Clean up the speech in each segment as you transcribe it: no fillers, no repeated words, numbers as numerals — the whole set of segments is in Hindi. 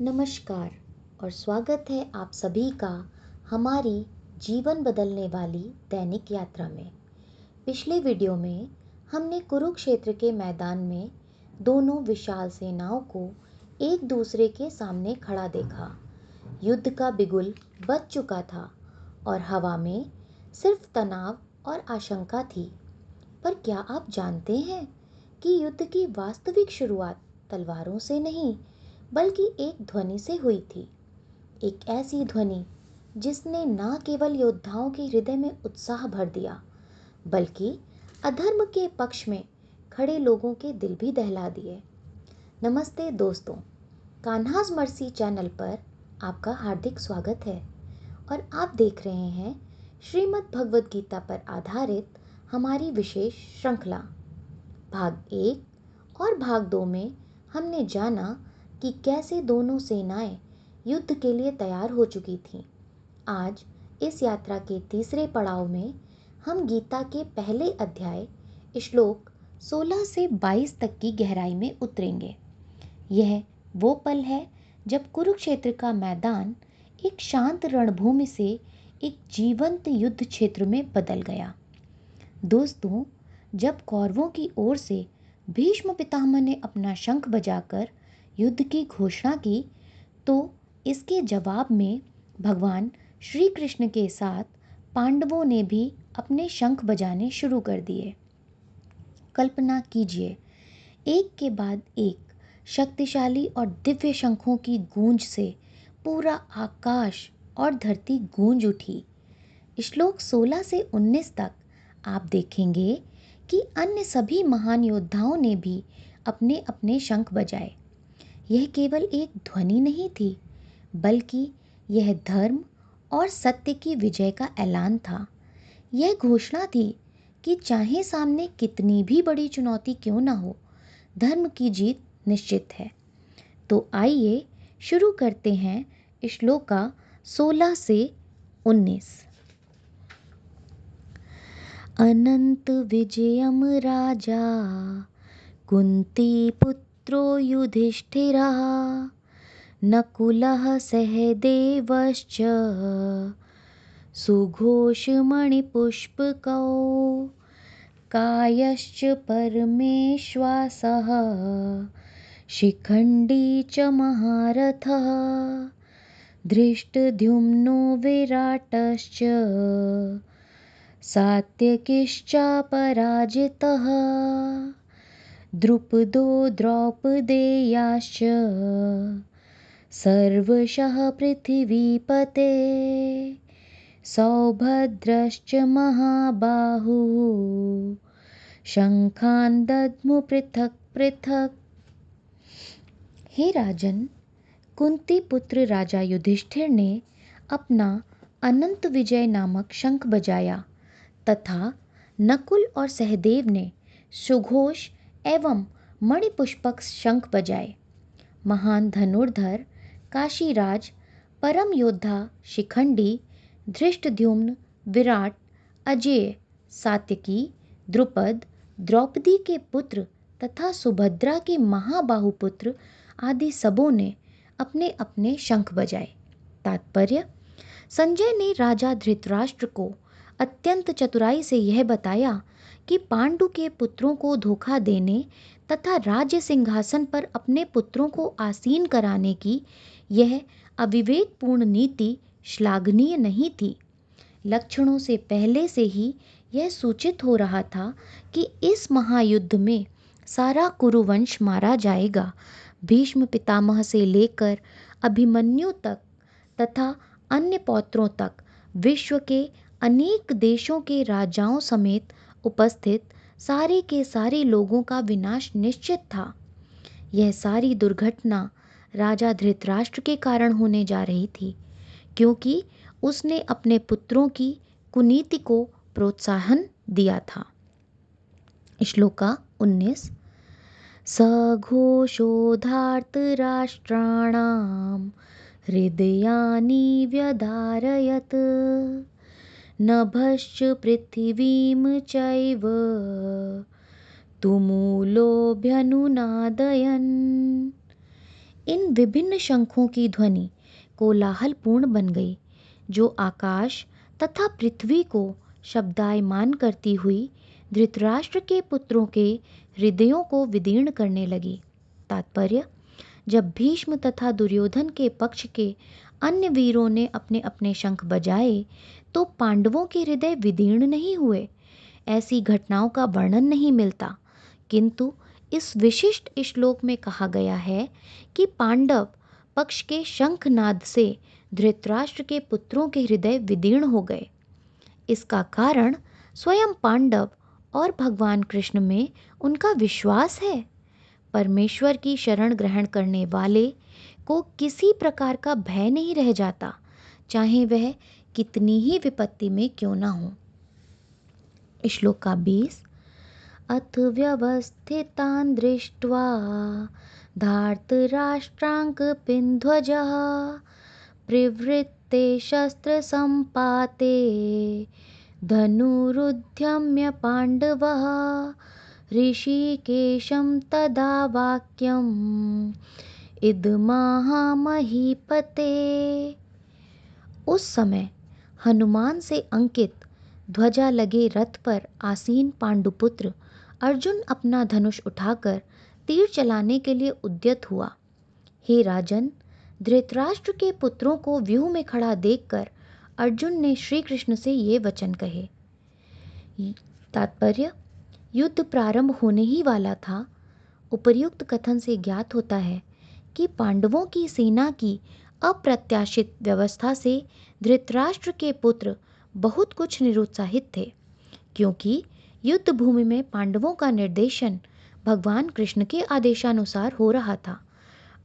नमस्कार और स्वागत है आप सभी का हमारी जीवन बदलने वाली दैनिक यात्रा में। पिछले वीडियो में हमने कुरुक्षेत्र के मैदान में दोनों विशाल सेनाओं को एक दूसरे के सामने खड़ा देखा। युद्ध का बिगुल बज चुका था और हवा में सिर्फ तनाव और आशंका थी। पर क्या आप जानते हैं कि युद्ध की वास्तविक शुरुआत तलवारों से नहीं बल्कि एक ध्वनि से हुई थी। एक ऐसी ध्वनि जिसने न केवल योद्धाओं के हृदय में उत्साह भर दिया बल्कि अधर्म के पक्ष में खड़े लोगों के दिल भी दहला दिए। नमस्ते दोस्तों, कान्हास मर्सी चैनल पर आपका हार्दिक स्वागत है और आप देख रहे हैं श्रीमद् भगवद गीता पर आधारित हमारी विशेष श्रृंखला। भाग 1 और भाग 2 में हमने जाना कि कैसे दोनों सेनाएं युद्ध के लिए तैयार हो चुकी थीं। आज इस यात्रा के तीसरे पड़ाव में हम गीता के पहले अध्याय श्लोक 16 से 22 तक की गहराई में उतरेंगे। यह वो पल है जब कुरुक्षेत्र का मैदान एक शांत रणभूमि से एक जीवंत युद्ध क्षेत्र में बदल गया। दोस्तों, जब कौरवों की ओर से भीष्म पितामह ने अपना शंख बजाकर युद्ध की घोषणा की तो इसके जवाब में भगवान श्री कृष्ण के साथ पांडवों ने भी अपने शंख बजाने शुरू कर दिए। कल्पना कीजिए, एक के बाद एक शक्तिशाली और दिव्य शंखों की गूंज से पूरा आकाश और धरती गूंज उठी। श्लोक 16 से 19 तक आप देखेंगे कि अन्य सभी महान योद्धाओं ने भी अपने अपने शंख बजाए। यह केवल एक ध्वनि नहीं थी बल्कि यह धर्म और सत्य की विजय का ऐलान था। यह घोषणा थी कि चाहे सामने कितनी भी बड़ी चुनौती क्यों ना हो, धर्म की जीत निश्चित है। तो आइए शुरू करते हैं श्लोक 16 से 19। अनंत विजयम राजा कुंती पुत्रो युधिष्ठिरः नकुलः सहदेवश्च सुघोषमणिपुष्पकौ कायश्च परमेश्वासः शिखण्डी च महारथः धृष्टद्युम्नो विराटश्च सात्यकिश्चापराजितः द्रुपदो द्रौपदेयाश्च सर्वशः पृथिवीपते सौभद्रश्च महाबाहुः शंखान् दद्मु पृथक् पृथक्। हे राजन, कुंती पुत्र राजा युधिष्ठिर ने अपना अनंत विजय नामक शंख बजाया तथा नकुल और सहदेव ने सुघोष एवं मणिपुष्पक शंख बजाए। महान धनुर्धर काशीराज, परम योद्धा शिखंडी, धृष्टद्युम्न, विराट, अजेय, सात्यकी, द्रुपद, द्रौपदी के पुत्र तथा सुभद्रा के महाबाहु पुत्र आदि सबों ने अपने अपने शंख बजाए। तात्पर्य: संजय ने राजा धृतराष्ट्र को अत्यंत चतुराई से यह बताया कि पांडु के पुत्रों को धोखा देने तथा राज्य सिंहासन पर अपने पुत्रों को आसीन कराने की यह अविवेकपूर्ण नीति श्लाघनीय नहीं थी। लक्षणों से पहले से ही यह सूचित हो रहा था कि इस महायुद्ध में सारा कुरुवंश मारा जाएगा। भीष्म पितामह से लेकर अभिमन्यु तक तथा अन्य पौत्रों तक विश्व के अनेक देशों के राजाओं समेत उपस्थित सारे के सारे लोगों का विनाश निश्चित था। यह सारी दुर्घटना राजा धृतराष्ट्र के कारण होने जा रही थी, क्योंकि उसने अपने पुत्रों की कुनीति को प्रोत्साहन दिया था। श्लोक 19। सघोषोधार्तराष्ट्राणां हृदयानि व्यधारयत् नभश्च पृथिवीं चैव तुमुलोऽभ्यनुनादयन्। इन विभिन्न शंखों की ध्वनि कोलाहलपूर्ण बन गई, जो आकाश तथा पृथ्वी को शब्दायमान करती हुई धृतराष्ट्र के पुत्रों के हृदयों को विदीर्ण करने लगी। तात्पर्य: जब भीष्म तथा दुर्योधन के पक्ष के अन्य वीरों ने अपने अपने शंख बजाए तो पांडवों के हृदय विदीर्ण नहीं हुए। ऐसी घटनाओं का वर्णन नहीं मिलता, किंतु इस विशिष्ट श्लोक में कहा गया है कि पांडव पक्ष के शंखनाद से धृतराष्ट्र के पुत्रों के हृदय विदीर्ण हो गए। इसका कारण स्वयं पांडव और भगवान कृष्ण में उनका विश्वास है। परमेश्वर की शरण ग्रहण करने वाले को किसी प्रकार का भय नहीं रह जाता, चाहे वह कितनी ही विपत्ति में क्यों ना हो। श्लोक का 20। अथ व्यवस्थितान् दृष्ट्वा धार्तराष्ट्राङ्गपिन्ध्वजः प्रवृत्ते शस्त्रसम्पाते धनुरुद्यम्य पाण्डवः ऋषिकेशं तदा वाक्यम् इदमाह महीपते। उस समय हनुमान से अंकित ध्वजा लगे रथ पर आसीन पांडुपुत्र अर्जुन अपना धनुष उठाकर तीर चलाने के लिए उद्यत हुआ। हे राजन, धृतराष्ट्र के पुत्रों को व्यूह में खड़ा देखकर अर्जुन ने श्री कृष्ण से ये वचन कहे। तात्पर्य: युद्ध प्रारंभ होने ही वाला था। उपर्युक्त कथन से ज्ञात होता है कि पांडवों की सेना की अप्रत्याशित व्यवस्था से धृतराष्ट्र के पुत्र बहुत कुछ निरुत्साहित थे, क्योंकि युद्ध भूमि में पांडवों का निर्देशन भगवान कृष्ण के आदेशानुसार हो रहा था।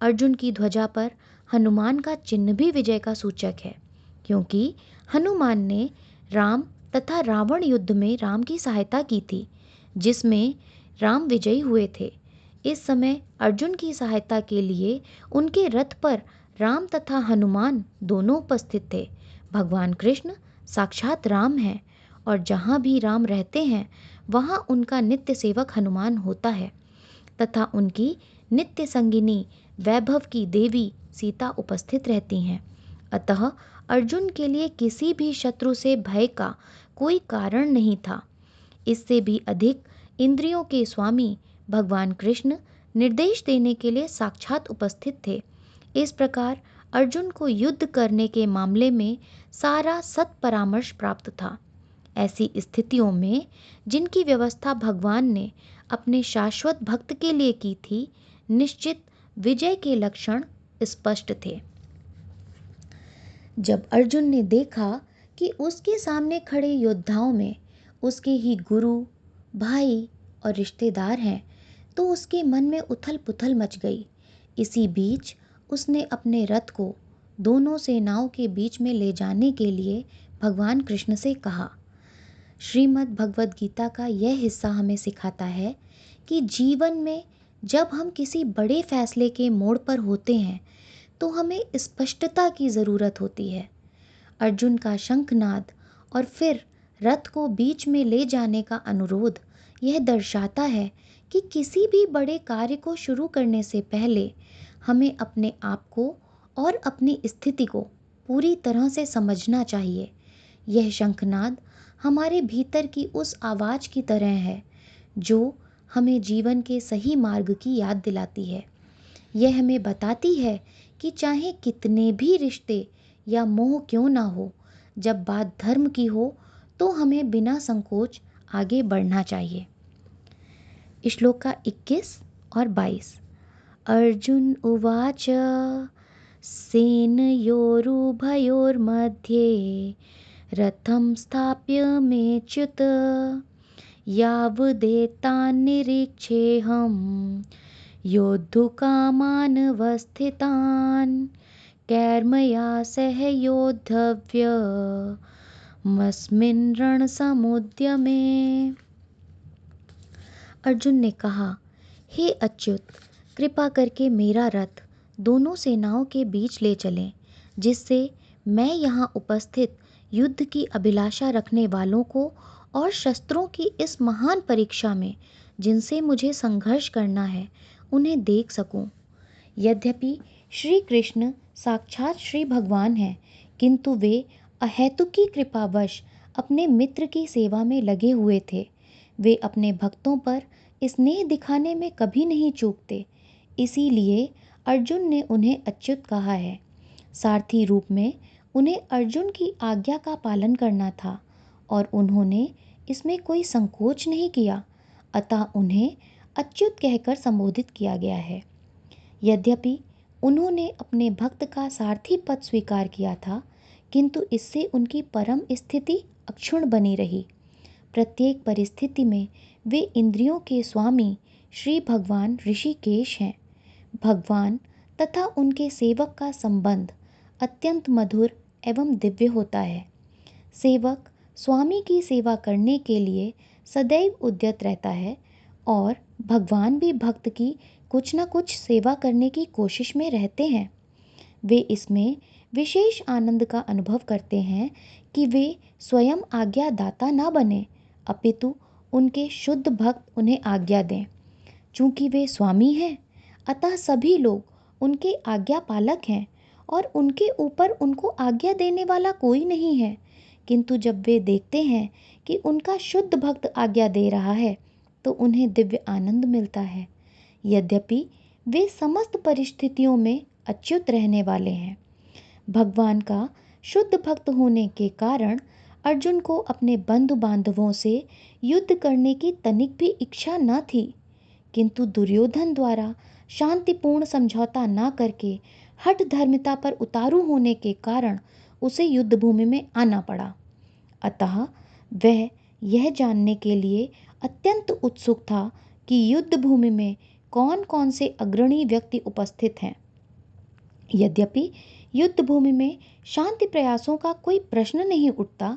अर्जुन की ध्वजा पर हनुमान का चिन्ह भी विजय का सूचक है, क्योंकि हनुमान ने राम तथा रावण युद्ध में राम की सहायता की थी, जिसमें राम विजयी हुए थे। इस समय अर्जुन की सहायता के लिए उनके रथ पर राम तथा हनुमान दोनों उपस्थित थे। भगवान कृष्ण साक्षात राम हैं और जहाँ भी राम रहते हैं वहाँ उनका नित्य सेवक हनुमान होता है तथा उनकी नित्य संगिनी वैभव की देवी सीता उपस्थित रहती हैं। अतः अर्जुन के लिए किसी भी शत्रु से भय का कोई कारण नहीं था। इससे भी अधिक इंद्रियों के स्वामी भगवान कृष्ण निर्देश देने के लिए साक्षात उपस्थित थे। इस प्रकार अर्जुन को युद्ध करने के मामले में सारा सत्परामर्श प्राप्त था। ऐसी स्थितियों में जिनकी व्यवस्था भगवान ने अपने शाश्वत भक्त के लिए की थी, निश्चित विजय के लक्षण स्पष्ट थे। जब अर्जुन ने देखा कि उसके सामने खड़े योद्धाओं में उसके ही गुरु, भाई और रिश्तेदार हैं, तो उसके मन में उथल पुथल मच गई। इसी बीच उसने अपने रथ को दोनों सेनाओं के बीच में ले जाने के लिए भगवान कृष्ण से कहा। श्रीमद् भगवद गीता का यह हिस्सा हमें सिखाता है कि जीवन में जब हम किसी बड़े फैसले के मोड़ पर होते हैं तो हमें स्पष्टता की ज़रूरत होती है। अर्जुन का शंखनाद और फिर रथ को बीच में ले जाने का अनुरोध यह दर्शाता है कि किसी भी बड़े कार्य को शुरू करने से पहले हमें अपने आप को और अपनी स्थिति को पूरी तरह से समझना चाहिए। यह शंखनाद हमारे भीतर की उस आवाज़ की तरह है जो हमें जीवन के सही मार्ग की याद दिलाती है। यह हमें बताती है कि चाहे कितने भी रिश्ते या मोह क्यों ना हो, जब बात धर्म की हो तो हमें बिना संकोच आगे बढ़ना चाहिए। श्लोक का 21 और 22। अर्जुन उवाच सेनयोरुभयोर्मध्ये रथं स्थाप्य मेच्युत यावदेतान्निरीक्षेऽहं योद्धुकामानवस्थितान् कैर्मया सह योद्धव्यमस्मिन् रणसमुद्यमे। अर्जुन ने कहा, हे अच्युत, कृपा करके मेरा रथ दोनों सेनाओं के बीच ले चलें, जिससे मैं यहाँ उपस्थित युद्ध की अभिलाषा रखने वालों को और शस्त्रों की इस महान परीक्षा में जिनसे मुझे संघर्ष करना है, उन्हें देख सकूं। यद्यपि श्री कृष्ण साक्षात श्री भगवान हैं, किंतु वे अहेतुकी कृपावश अपने मित्र की सेवा में लगे हुए थे। वे अपने भक्तों पर स्नेह दिखाने में कभी नहीं चूकते। इसीलिए अर्जुन ने उन्हें अच्युत कहा है। सारथी रूप में उन्हें अर्जुन की आज्ञा का पालन करना था और उन्होंने इसमें कोई संकोच नहीं किया, अतः उन्हें अच्युत कहकर संबोधित किया गया है। यद्यपि उन्होंने अपने भक्त का सारथी पद स्वीकार किया था, किंतु इससे उनकी परम स्थिति अक्षुण्ण बनी रही। प्रत्येक परिस्थिति में वे इंद्रियों के स्वामी श्री भगवान ऋषिकेश हैं। भगवान तथा उनके सेवक का संबंध अत्यंत मधुर एवं दिव्य होता है। सेवक स्वामी की सेवा करने के लिए सदैव उद्यत रहता है और भगवान भी भक्त की कुछ न कुछ सेवा करने की कोशिश में रहते हैं। वे इसमें विशेष आनंद का अनुभव करते हैं कि वे स्वयं आज्ञादाता न बने, अपितु उनके शुद्ध भक्त उन्हें आज्ञा दें। चूँकि वे स्वामी हैं, अतः सभी लोग उनके आज्ञा पालक हैं और उनके ऊपर उनको आज्ञा देने वाला कोई नहीं है। किंतु जब वे देखते हैं कि उनका शुद्ध भक्त आज्ञा दे रहा है, तो उन्हें दिव्य आनंद मिलता है। यद्यपि वे समस्त परिस्थितियों में अच्युत रहने वाले हैं। भगवान का शुद्ध भक्त होने के कारण अर्जुन को अपने बंधु बांधवों से युद्ध करने की तनिक भी इच्छा न थी, किंतु दुर्योधन द्वारा शांतिपूर्ण समझौता न करके हठ धर्मिता पर उतारू होने के कारण उसे युद्ध भूमि में आना पड़ा। अतः वह यह जानने के लिए अत्यंत उत्सुक था कि युद्ध भूमि में कौन कौन से अग्रणी व्यक्ति उपस्थित हैं। यद्यपि युद्ध भूमि में शांति प्रयासों का कोई प्रश्न नहीं उठता,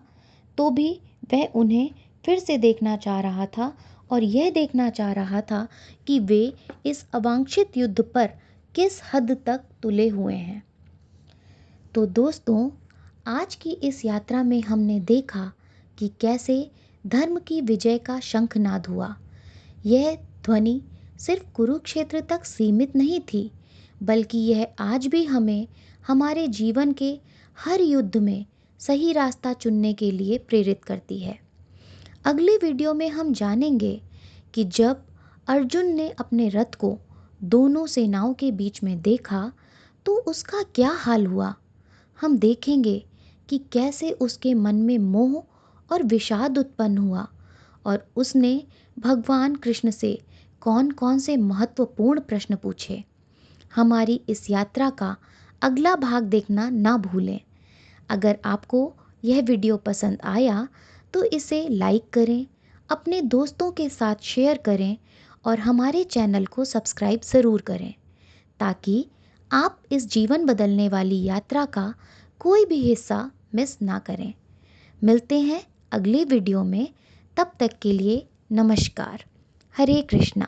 तो भी वह उन्हें फिर से देखना चाह रहा था और यह देखना चाह रहा था कि वे इस अवांछित युद्ध पर किस हद तक तुले हुए हैं। तो दोस्तों, आज की इस यात्रा में हमने देखा कि कैसे धर्म की विजय का शंखनाद हुआ। यह ध्वनि सिर्फ कुरुक्षेत्र तक सीमित नहीं थी, बल्कि यह आज भी हमें हमारे जीवन के हर युद्ध में सही रास्ता चुनने के लिए प्रेरित करती है। अगले वीडियो में हम जानेंगे कि जब अर्जुन ने अपने रथ को दोनों सेनाओं के बीच में देखा तो उसका क्या हाल हुआ। हम देखेंगे कि कैसे उसके मन में मोह और विषाद उत्पन्न हुआ और उसने भगवान कृष्ण से कौन कौन से महत्वपूर्ण प्रश्न पूछे। हमारी इस यात्रा का अगला भाग देखना ना भूलें। अगर आपको यह वीडियो पसंद आया तो इसे लाइक करें, अपने दोस्तों के साथ शेयर करें और हमारे चैनल को सब्सक्राइब ज़रूर करें, ताकि आप इस जीवन बदलने वाली यात्रा का कोई भी हिस्सा मिस ना करें। मिलते हैं अगले वीडियो में, तब तक के लिए नमस्कार। हरे कृष्णा।